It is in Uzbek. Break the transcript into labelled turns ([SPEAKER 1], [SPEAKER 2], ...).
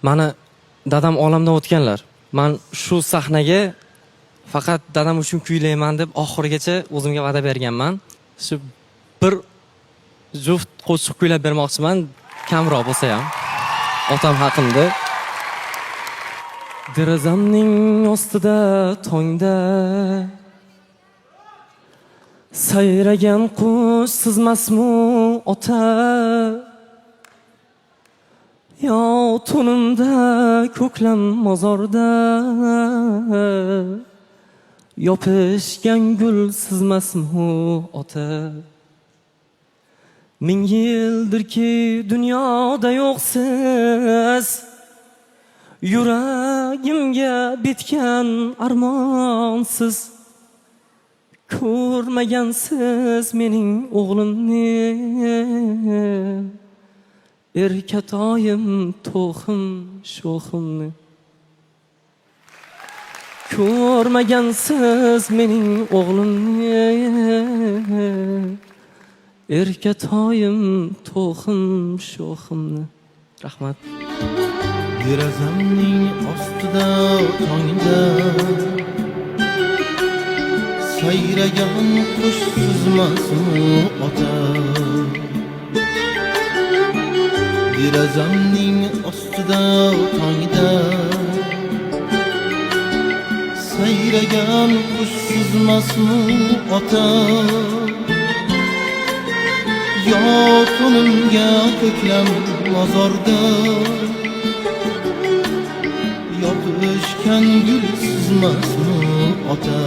[SPEAKER 1] Mani dadam olamdan o'tganlar. Men shu sahnaga faqat dadam uchun kuylayman deb oxirigacha o'zimga va'da berganman. Shu bir juft qo'shiq kuylab bermoqchiman, kamroq bo'lsa ham. Otam haqimda. Derazamning ostida tongda sayragan qush sizmasmi ota? Yo tunimda ko'klam mozorda yopishgan gul sizmasmi ota? Ming yildirki dunyoda yo'qsiz, yuragimga bitgan armonsiz. Ko'rmagansiz mening o'g'limni, erkatoyim to'xim sho'ximni. Ko'rmagansiz mening o'g'limni, erkatoyim to'xim sho'ximni. Rahmat.
[SPEAKER 2] Derazamning ostida tongda sayragan qush sizmasmi ota? Derazamning ostida tongda sayragan qush sizmasmi ota? Yo tunimga ko'klam mozorda yopishgan gul sizmasmi ota?